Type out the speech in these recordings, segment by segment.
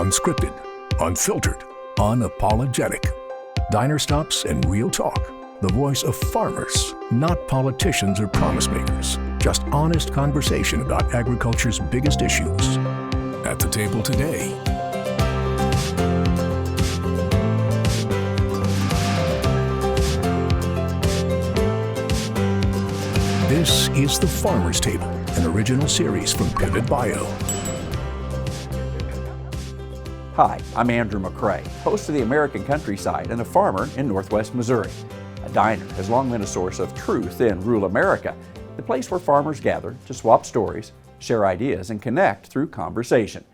Unscripted, unfiltered, unapologetic. Diner stops and real talk. The voice of farmers, not politicians or promise makers. Just honest conversation about agriculture's biggest issues. At the table today. This is The Farmer's Table, an original series from Pivot Bio. Hi, I'm Andrew McCrea, host of the American Countryside and a farmer in Northwest Missouri. A diner has long been a source of truth in rural America, the place where farmers gather to swap stories, share ideas, and connect through conversation.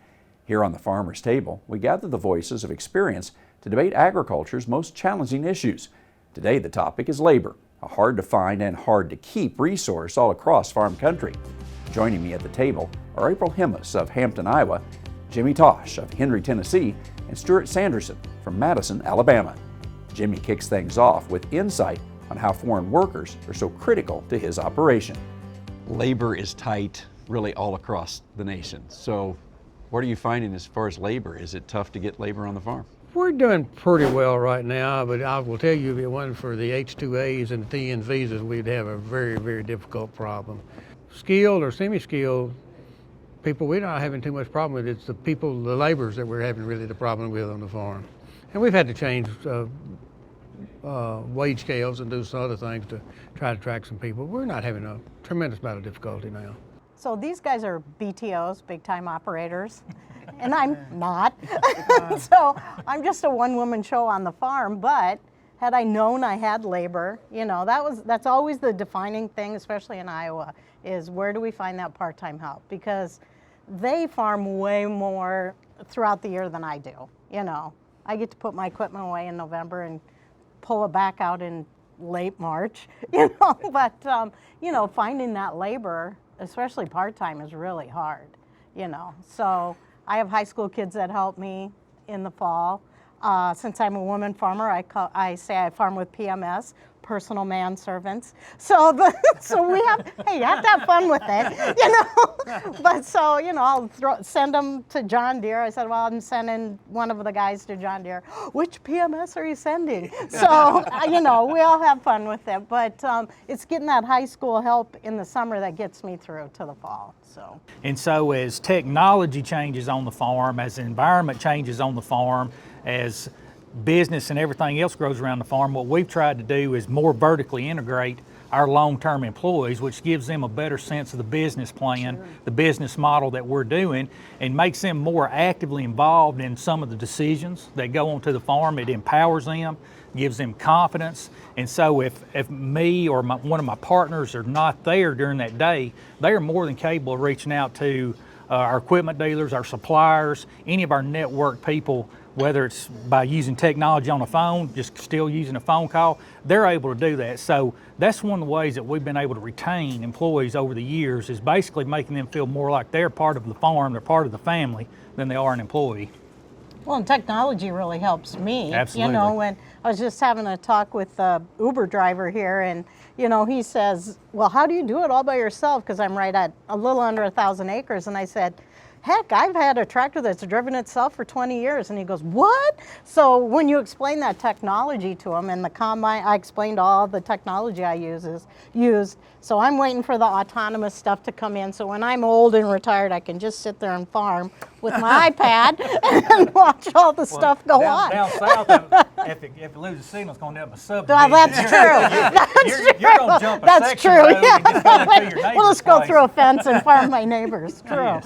Here on The Farmer's Table, we gather the voices of experience to debate agriculture's most challenging issues. Today, the topic is labor, a hard-to-find and hard-to-keep resource all across farm country. Joining me at the table are April Hemmes of Hampton, Iowa, Jimmy Tosh of Henry, Tennessee, and Stuart Sanderson from Madison, Alabama. Jimmy kicks things off with insight on how foreign workers are so critical to his operation. Labor is tight really all across the nation. So what are you finding as far as labor? Is it tough to get labor on the farm? We're doing pretty well right now, but I will tell you, if it wasn't for the H2As and the TN visas, we'd have a very, very difficult problem. Skilled or semi-skilled people, we're not having too much problem with. It's the people, the laborers that we're having really the problem with on the farm. And we've had to change wage scales and do some other things to try to attract some people. We're not having a tremendous amount of difficulty now. So these guys are BTOs, big time operators, and I'm not. So I'm just a one-woman show on the farm, but had I known I had labor, you know, that's always the defining thing, especially in Iowa, is where do we find that part-time help? Because they farm way more throughout the year than I do, you know. I get to put my equipment away in November and pull it back out in late March, you know, but, you know, finding that labor, especially part-time, is really hard, you know. So I have high school kids that help me in the fall. Since I'm a woman farmer, I say I farm with PMS, personal manservants. So we have, hey, you have to have fun with it, you know. But so, you know, I'll send them to John Deere. I said, well, I'm sending one of the guys to John Deere. Which PMS are you sending? So, you know, we all have fun with it. But it's getting that high school help in the summer that gets me through to the fall. So. And so as technology changes on the farm, as the environment changes on the farm, as business and everything else grows around the farm, what we've tried to do is more vertically integrate our long-term employees, which gives them a better sense of the business plan, sure, the business model that we're doing, and makes them more actively involved in some of the decisions that go onto the farm. It empowers them, gives them confidence. And so if me or one of my partners are not there during that day, they are more than capable of reaching out to our equipment dealers, our suppliers, any of our network people, whether it's by using technology on the phone, just still using a phone call, they're able to do that. So that's one of the ways that we've been able to retain employees over the years, is basically making them feel more like they're part of the farm, they're part of the family, than they are an employee. Well, and technology really helps me. Absolutely. You know, when I was just having a talk with the Uber driver here, and, you know, he says, well, how do you do it all by yourself? Because I'm right at a little under 1,000 acres. And I said, heck, I've had a tractor that's driven itself for 20 years. And he goes, what? So when you explain that technology to him, and the combine, I explained all the technology I used. So I'm waiting for the autonomous stuff to come in. So when I'm old and retired, I can just sit there and farm with my iPad and watch all the stuff go on. Down south, if it loses signal, it's going to end up a subdivision. Well, that's true. You're going to jump a that's section true. road and just go to your neighbor's We'll just go place. through a fence and farm my neighbors. True.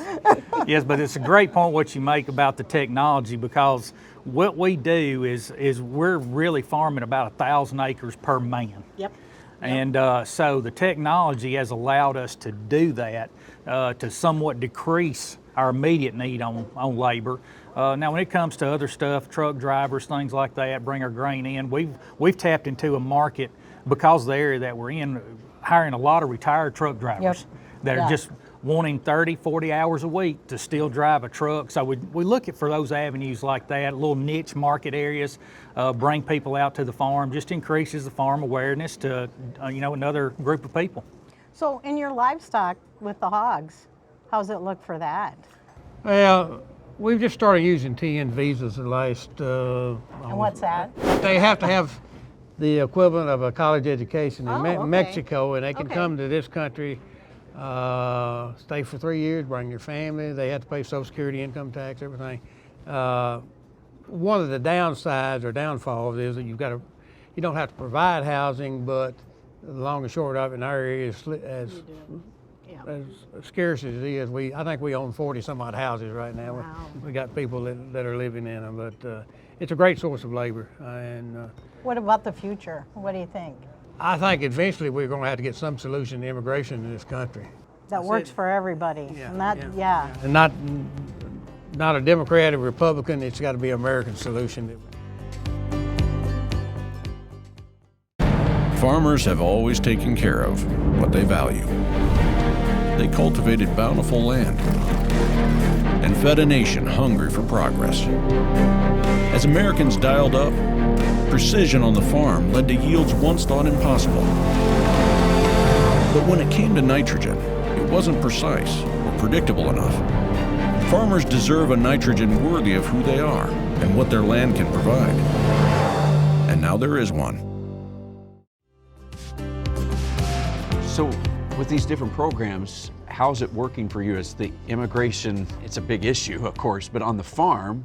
Yes, but it's a great point what you make about the technology, because what we do is we're really farming about 1,000 acres per man. Yep. And so the technology has allowed us to do that, to somewhat decrease our immediate need on labor. Now, when it comes to other stuff, truck drivers, things like that, bring our grain in, we've tapped into a market, because of the area that we're in, hiring a lot of retired truck drivers that are just wanting 30, 40 hours a week to still drive a truck. So we look for those avenues like that, little niche market areas, bring people out to the farm, just increases the farm awareness to another group of people. So in your livestock with the hogs, how's it look for that? Well, We've just started using TN visas the last. And what's that? They have to have the equivalent of a college education in Okay. Mexico, and they can Okay. come to this country, stay for 3 years, bring your family. They have to pay Social Security, income tax, everything. One of the downsides or downfalls is that you don't have to provide housing, but the long and short of it in our area is as scarce as it is. I think we own 40 some odd houses right now. Wow. We got people that are living in them, but it's a great source of labor. What about the future? What do you think? I think eventually we're going to have to get some solution to immigration in this country. That works for everybody. Yeah, And that, yeah. And not a Democrat or Republican, it's got to be an American solution. Farmers have always taken care of what they value. They cultivated bountiful land and fed a nation hungry for progress. As Americans dialed up, precision on the farm led to yields once thought impossible. But when it came to nitrogen, it wasn't precise or predictable enough. Farmers deserve a nitrogen worthy of who they are and what their land can provide. And now there is one. So with these different programs, how's it working for you as the immigration? It's a big issue, of course, but on the farm,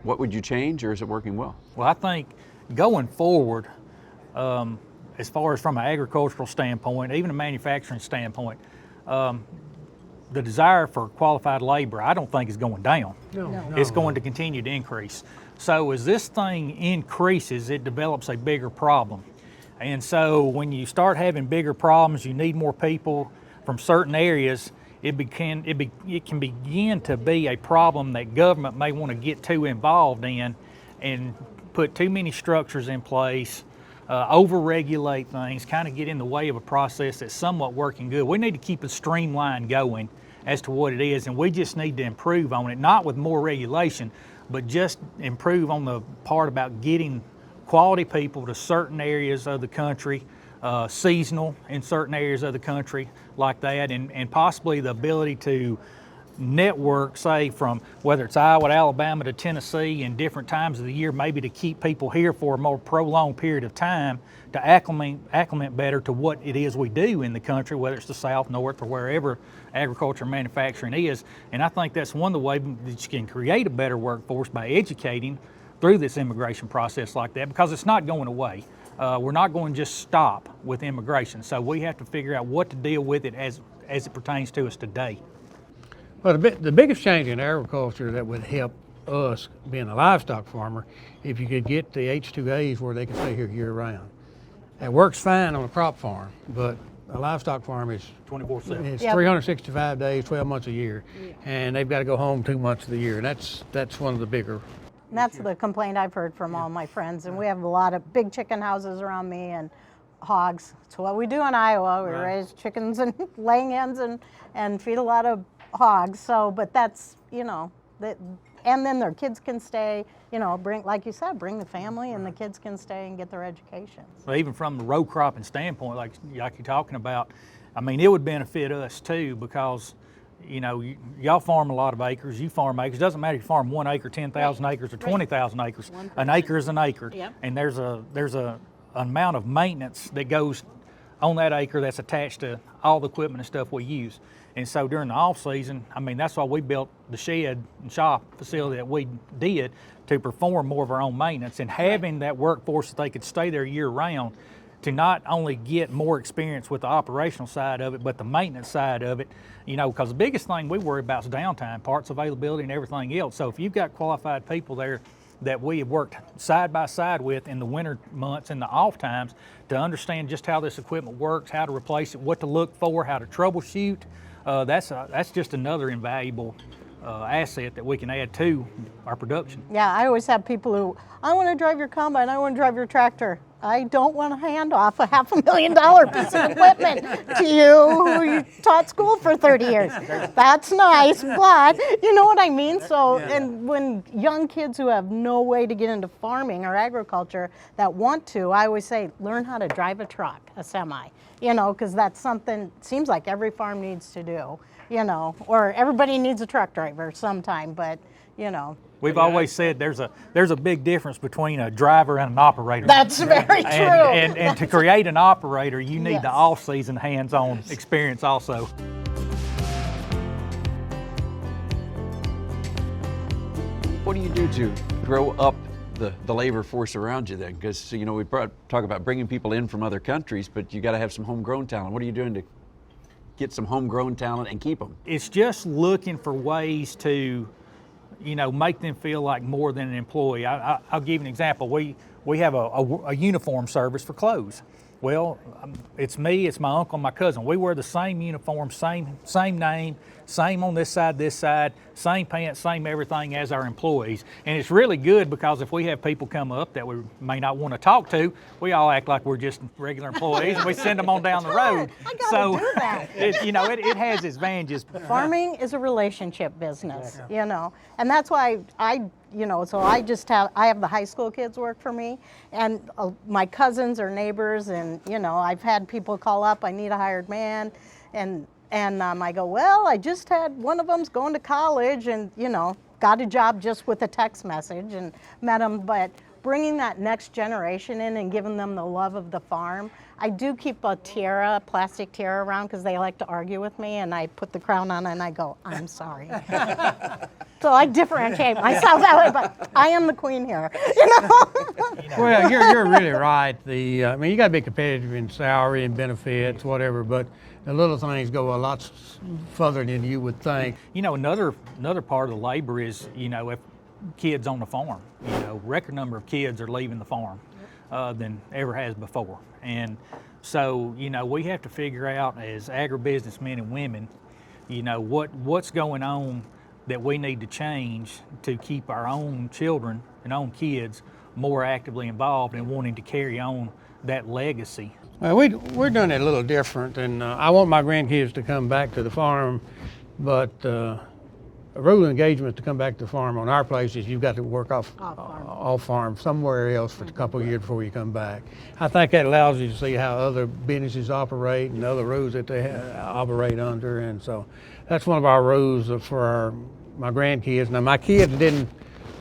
what would you change, or is it working well? Well, I think going forward, as far as from an agricultural standpoint, even a manufacturing standpoint, the desire for qualified labor, I don't think is going down. No. It's going to continue to increase. So as this thing increases, it develops a bigger problem. And so when you start having bigger problems, you need more people from certain areas, it can begin to be a problem that government may want to get too involved in and put too many structures in place, over-regulate things, kind of get in the way of a process that's somewhat working good. We need to keep a streamline going as to what it is, and we just need to improve on it, not with more regulation, but just improve on the part about getting quality people to certain areas of the country, seasonal in certain areas of the country like that, and possibly the ability to network, say, from whether it's Iowa to Alabama to Tennessee in different times of the year, maybe to keep people here for a more prolonged period of time to acclimate better to what it is we do in the country, whether it's the South, North, or wherever agriculture and manufacturing is. And I think that's one of the ways that you can create a better workforce, by educating through this immigration process like that, because it's not going away. We're not going to just stop with immigration. So we have to figure out what to deal with it as it pertains to us today. Well, the biggest change in agriculture that would help us, being a livestock farmer, if you could get the H2As where they can stay here year-round. It works fine on a crop farm, but a livestock farm is 24/7. It's Yep. 365 days, 12 months a year, and they've got to go home 2 months of the year, and that's one of the bigger. And that's the complaint I've heard from all my friends. And we have a lot of big chicken houses around me and hogs. It's what we do in Iowa. We raise chickens and laying hens and feed a lot of hogs. So, but that's, and then their kids can stay, like you said, bring the family and the kids can stay and get their education. Well, even from the row cropping standpoint, like you're talking about, I mean, it would benefit us too, because y'all farm a lot of acres, you farm acres. It doesn't matter if you farm 1 acre, 10,000 acres, or 20,000 acres. An acre is an acre. Yep. And there's a amount of maintenance that goes on that acre that's attached to all the equipment and stuff we use. And so during the off season, I mean, that's why we built the shed and shop facility that we did, to perform more of our own maintenance, and having that workforce that they could stay there year round, to not only get more experience with the operational side of it, but the maintenance side of it, because the biggest thing we worry about is downtime, parts availability, and everything else. So if you've got qualified people there that we have worked side by side with in the winter months and the off times to understand just how this equipment works, how to replace it, what to look for, how to troubleshoot, that's just another invaluable asset that we can add to our production. Yeah, I always have people who, I want to drive your combine, I want to drive your tractor. I don't want to hand off a $500,000 piece of equipment to you who you taught school for 30 years. That's nice, but you know what I mean? So, and when young kids who have no way to get into farming or agriculture that want to, I always say, learn how to drive a truck, a semi, because that's something, seems like every farm needs to do, or everybody needs a truck driver sometime, but you know. We've always said there's a big difference between a driver and an operator. That's very true. And to create an operator, you need the Yes. off-season hands-on experience also. What do you do to grow up the labor force around you then? Because, you know, we talk about bringing people in from other countries, but you got to have some homegrown talent. What are you doing to get some homegrown talent and keep them? It's just looking for ways to, you know, make them feel like more than an employee. I'll give you an example. We have a uniform service for clothes. Well, it's me, it's my uncle, my cousin. We wear the same uniform, same name, same on this side, same pants, same everything as our employees. And it's really good because if we have people come up that we may not want to talk to, we all act like we're just regular employees and we send them on down the road. I gotta do that. It has its advantages. Farming is a relationship business, you know, and that's why I have the high school kids work for me, and my cousins are neighbors, and you know, I've had people call up, I need a hired man, and I go, well, I just had one of them's going to college, and you know, got a job just with a text message and met them, but bringing that next generation in and giving them the love of the farm. I do keep a plastic tiara around because they like to argue with me, and I put the crown on and I go, I'm sorry. So I differentiate myself that way, but I am the queen here, you know? Well, you're really right. I mean, you got to be competitive in salary and benefits, whatever, but the little things go a lot further than you would think. You know, another part of the labor is, you know, if kids on the farm, you know, record number of kids are leaving the farm than ever has before. And so, you know, we have to figure out as agribusiness men and women, you know, what's going on that we need to change to keep our own children and own kids more actively involved and wanting to carry on that legacy. Well, we're doing it a little different, and I want my grandkids to come back to the farm, but a rule of engagement to come back to the farm on our place is you've got to work off farm somewhere else for a couple of years before you come back. I think that allows you to see how other businesses operate and other rules that they operate under, and so that's one of our rules for my grandkids. Now, my kids didn't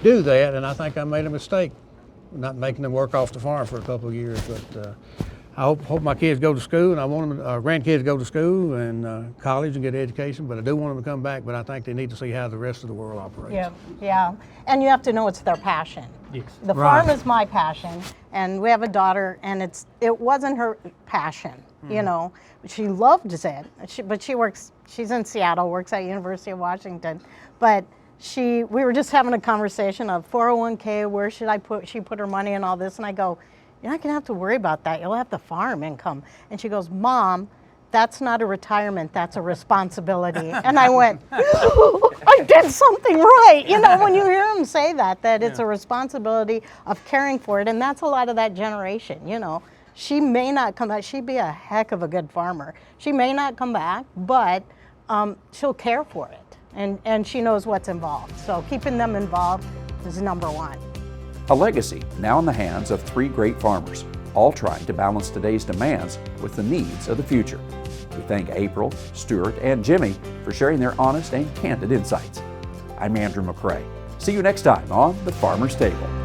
do that, and I think I made a mistake not making them work off the farm for a couple of years, but I hope my kids go to school, and I want them, grandkids go to school and college and get an education, but I do want them to come back, but I think they need to see how the rest of the world operates. Yeah, and you have to know it's their passion. Yes. The farm is my passion, and we have a daughter, and it wasn't her passion, you know. She loved it, but she's in Seattle, works at University of Washington, but we were just having a conversation of 401k, where should she put her money and all this, and I go, you're not gonna have to worry about that. You'll have the farm income. And she goes, Mom, that's not a retirement, that's a responsibility. And I went, I did something right. You know, when you hear them say that it's a responsibility of caring for it, and that's a lot of that generation, you know. She may not come back, she'd be a heck of a good farmer. She may not come back, but she'll care for it, and she knows what's involved. So keeping them involved is number one. A legacy now in the hands of 3 great farmers, all trying to balance today's demands with the needs of the future. We thank April, Stuart, and Jimmy for sharing their honest and candid insights. I'm Andrew McCrea. See you next time on The Farmer's Table.